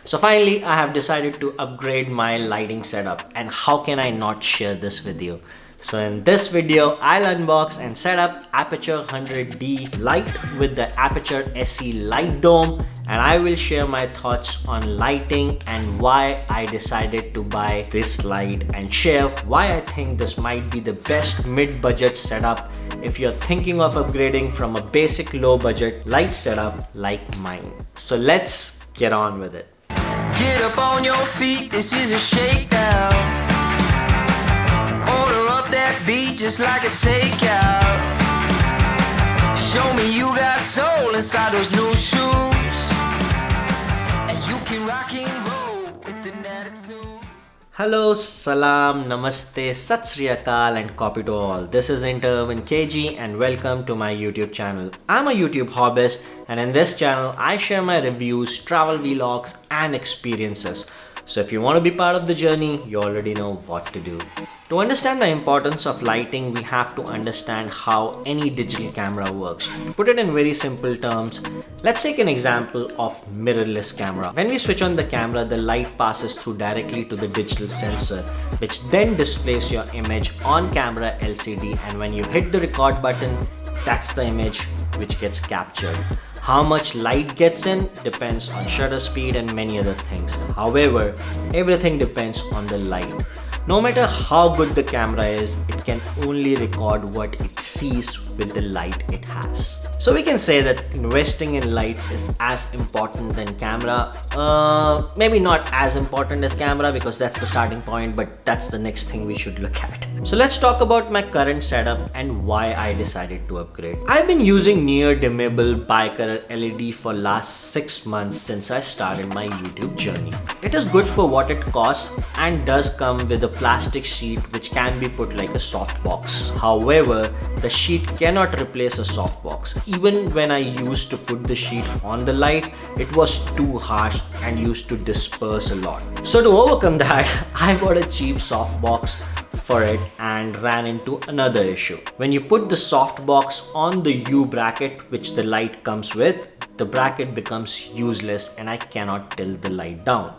So finally, I have decided to upgrade my lighting setup, and how can I not share this with you? So in this video, I'll unbox and set up Aputure 100D light with the Aputure SE Light Dome, and I will share my thoughts on lighting and why I decided to buy this light, and share why I think this might be the best mid-budget setup if you're thinking of upgrading from a basic low-budget light setup like mine. So let's get on with it. Get up on your feet, this is a shakedown. Order up that beat just like it's takeout. Show me you got soul inside those new shoes, and you can rock and roll with an attitude. Hello, salam, namaste, sat sri akal, and copy to all. This is Intervin KG and welcome to my YouTube channel. I'm a YouTube hobbyist, and in this channel I share my reviews, travel vlogs and experiences. So if you want to be part of the journey, you already know what to do. To understand the importance of lighting, we have to understand how any digital camera works. To put it in very simple terms, let's take an example of mirrorless camera. When we switch on the camera, the light passes through directly to the digital sensor, which then displays your image on camera LCD, and when you hit the record button, that's the image which gets captured. How much light gets in depends on shutter speed and many other things. However, everything depends on the light. No matter how good the camera is, it can only record what it sees with the light it has. So we can say that investing in lights is as important than camera. Maybe not as important as camera because that's the starting point, but that's the next thing we should look at. So let's talk about my current setup and why I decided to upgrade. I've been using near dimmable bicolor LED for last 6 months since I started my YouTube journey. It is good for what it costs and does come with a plastic sheet which can be put like a softbox. However, the sheet cannot replace a softbox. Even when I used to put the sheet on the light, it was too harsh and used to disperse a lot. So to overcome that, I bought a cheap softbox for it and ran into another issue. When you put the softbox on the U bracket which the light comes with, the bracket becomes useless and I cannot tilt the light down.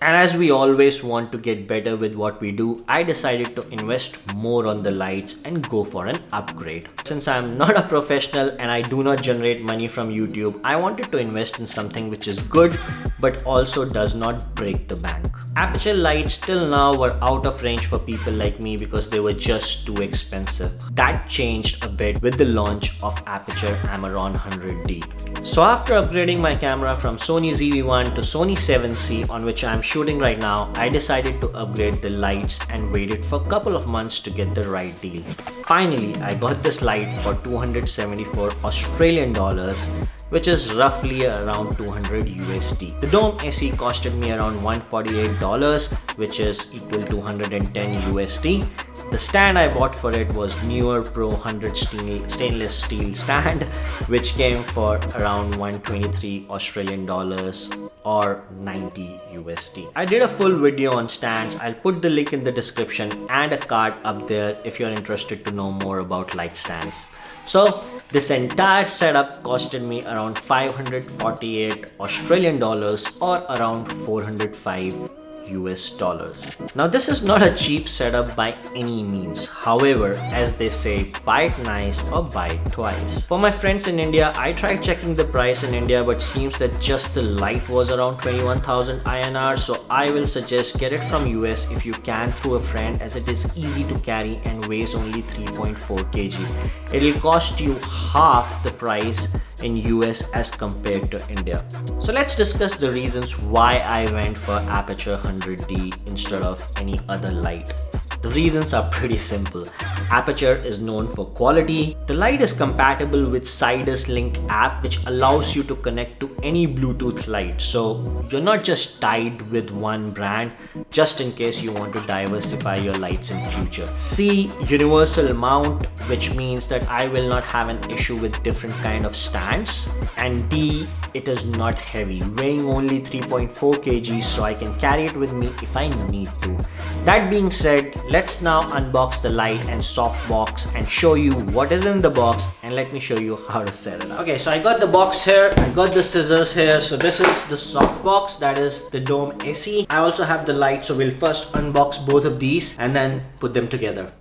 And as we always want to get better with what we do, I decided to invest more on the lights and go for an upgrade. Since I'm not a professional and I do not generate money from YouTube, I wanted to invest in something which is good but also does not break the bank. Aputure lights till now were out of range for people like me because they were just too expensive. That changed a bit with the launch of Aputure Amaron 100D. So after upgrading my camera from Sony ZV-1 to Sony 7C, on which I'm shooting right now, I decided to upgrade the lights and waited for a couple of months to get the right deal. Finally, I got this light for 274 Australian dollars, which is roughly around 200 USD. The Dome SE costed me around $148, which is equal to 110 USD. The stand I bought for it was Neewer Pro 100 stainless steel stand, which came for around 123 Australian dollars or 90 USD. I did a full video on stands. I'll put the link in the description and a card up there if you're interested to know more about light stands. So this entire setup costed me around 548 Australian dollars or around 405 US dollars. Now this is not a cheap setup by any means. However, as they say, buy it nice or buy it twice. For my friends in India, I tried checking the price in India, but seems that just the light was around 21,000 INR. So I will suggest get it from US if you can through a friend, as it is easy to carry and weighs only 3.4 kg. It will cost you half the price in US as compared to India. So let's discuss the reasons why I went for Aputure 100D instead of any other light. The reasons are pretty simple. Aputure is known for quality. The light is compatible with Sidus Link app, which allows you to connect to any Bluetooth light. So you're not just tied with one brand, just in case you want to diversify your lights in future. C, universal mount, which means that I will not have an issue with different kind of stands. and D, it is not heavy, weighing only 3.4 kg, so I can carry it with me if I need to. That being said, let's now unbox the light and softbox and show you what is in the box, and let me show you how to set it up. Okay, so I got the box here, I got the scissors here. So this is the softbox, that is the Dome AC. I also have the light, so we'll first unbox both of these and then put them together.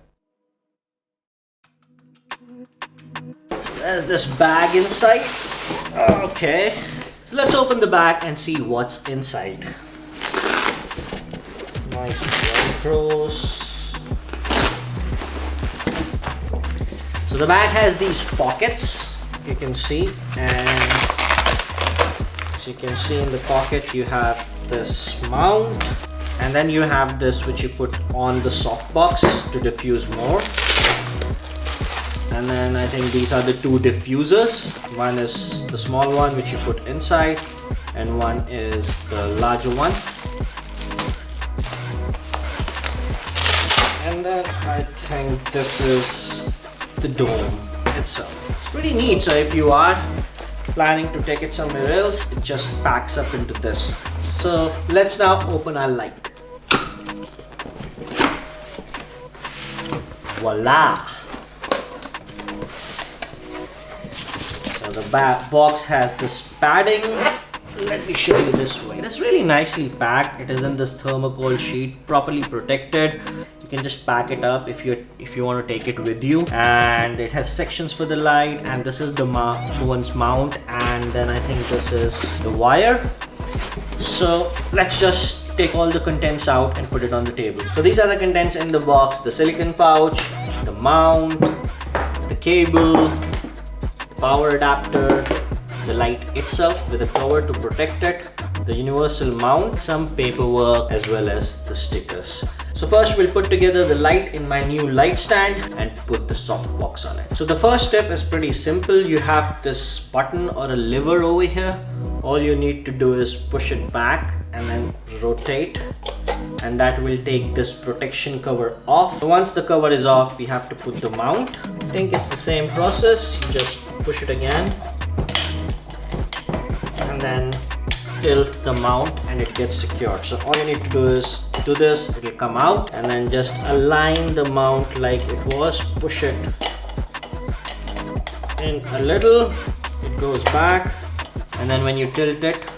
So there's this bag inside. Okay, let's open the bag and see what's inside. Nice Velcros. So the bag has these pockets, you can see, and as you can see in the pocket you have this mount, and then you have this which you put on the softbox to diffuse more. And then I think these are the two diffusers. One is the small one which you put inside, and one is the larger one. And then I think this is the dome itself. It's pretty neat. So if you are planning to take it somewhere else, it just packs up into this. So let's now open our light. Voila! So the box has this padding. Let me show you this way. It is really nicely packed. It is in this thermocol sheet, properly protected. You can just pack it up if you want to take it with you. And it has sections for the light, and this is the one's mount, and then I think this is the wire. So let's just take all the contents out and put it on the table. So these are the contents in the box: the silicone pouch, the mount, the cable, the power adapter, the light itself with a cover to protect it, the universal mount, some paperwork, as well as the stickers. So first we'll put together the light in my new light stand and put the softbox on it. So the first step is pretty simple. You have this button or a lever over here. All you need to do is push it back and then rotate, and that will take this protection cover off. So once the cover is off, we have to put the mount. I think it's the same process. You just push it again and then tilt the mount and it gets secured. So all you need to do is do this, it will come out, and then just align the mount like it was, push it in a little, it goes back, and then when you tilt it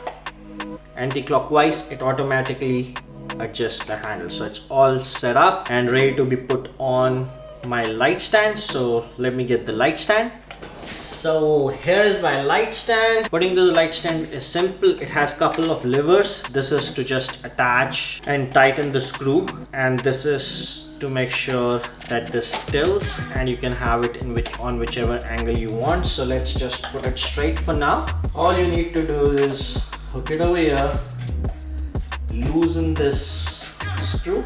anti-clockwise, it automatically adjusts the handle. So it's all set up and ready to be put on my light stand. So let me get the light stand. So here is my light stand. Putting the light stand is simple. It has a couple of levers. This is to just attach and tighten the screw, and this is to make sure that this tilts, and you can have it on whichever angle you want. So let's just put it straight for now. All you need to do is hook it over here, loosen this screw,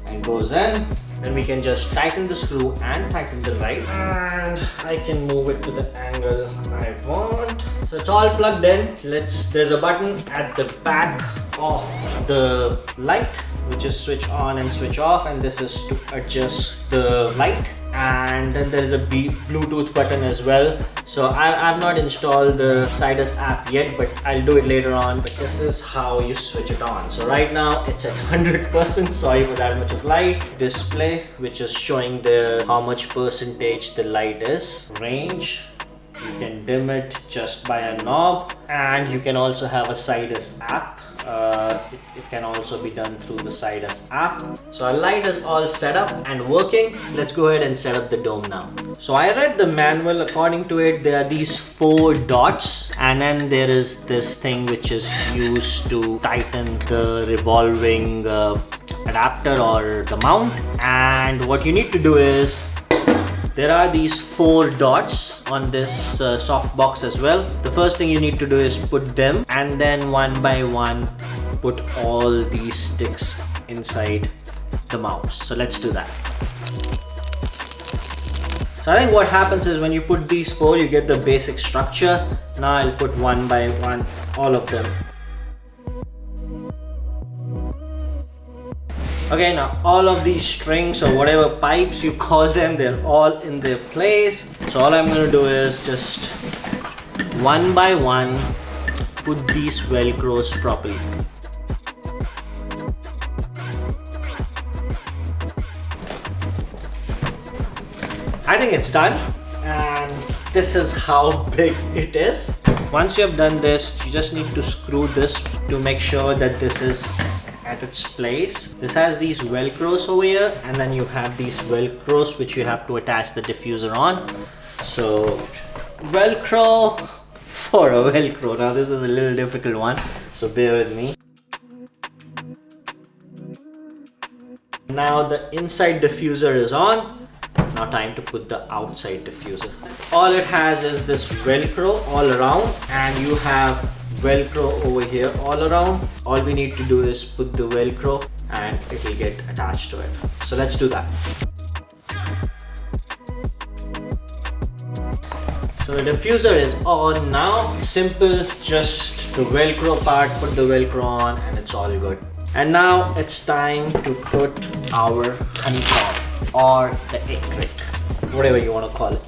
and goes in. Then we can just tighten the screw and tighten the light, and I can move it to the angle I want. So it's all plugged in. There's a button at the back of the light which is switch on and switch off, and this is to adjust the light. And then there's a Bluetooth button as well. So I've not installed the Sidus app yet, but I'll do it later on. But this is how you switch it on. So right now it's at 100%. Sorry for that much of light. Display, which is showing how much percentage the light is. Range, you can dim it just by a knob, and you can also have a Sidus app. It can also be done through the Sidus app. So our light is all set up and working. Let's go ahead and set up the dome now. So I read the manual. According to it, there are these 4 dots, and then there is this thing which is used to tighten the revolving adapter or the mount. And what you need to do is, there are these 4 dots on this softbox as well. The first thing you need to do is put them, and then one by one put all these sticks inside the mouse. So let's do that. So I think what happens is when you put these 4, you get the basic structure. Now I'll put one by one all of them. Okay, now all of these strings or whatever pipes you call them, they're all in their place. So all I'm going to do is just one by one put these velcros properly. I think it's done, and this is how big it is. Once you have done this, you just need to screw this to make sure that this is at its place. This has these velcros over here, and then you have these velcros which you have to attach the diffuser on. So velcro for a velcro. Now this is a little difficult one, so bear with me. Now the inside diffuser is on. Now time to put the outside diffuser. All it has is this velcro all around, and you have velcro over here all around. All we need to do is put the velcro and it will get attached to it. So let's do that. So the diffuser is on now. Simple, just the velcro part, put the velcro on, and it's all good. And now it's time to put our honeycomb or the egg crick, whatever you want to call it.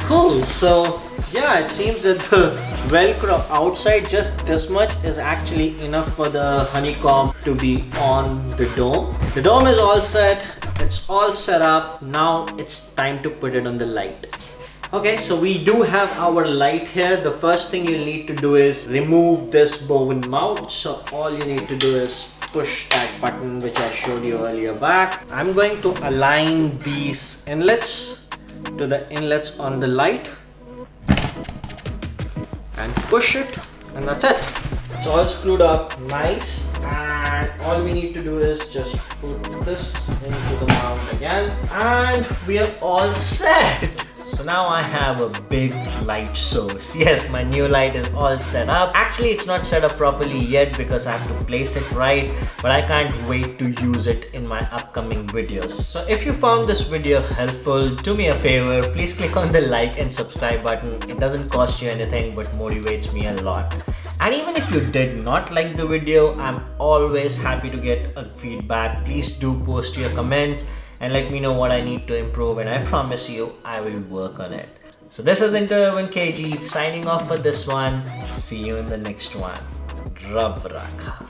Cool. So yeah, it seems that the velcro outside, just this much, is actually enough for the honeycomb to be on the dome. The dome is all set. It's all set up. Now it's time to put it on the light. Okay, so we do have our light here. The first thing you'll need to do is remove this bowen mount. So all you need to do is push that button which I showed you earlier back. I'm going to align these inlets to the inlets on the light and push it, and that's it. It's all screwed up nice, and all we need to do is just put this into the mount again, and we are all set. So now I have a big light source. Yes, my new light is all set up. Actually, it's not set up properly yet because I have to place it right, but I can't wait to use it in my upcoming videos. So if you found this video helpful, do me a favor, please click on the like and subscribe button. It doesn't cost you anything but motivates me a lot. And even if you did not like the video, I'm always happy to get a feedback. Please do post your comments and let me know what I need to improve, and I promise you I will work on it. So this is Intervin KG signing off for this one. See you in the next one. Rab Rakha.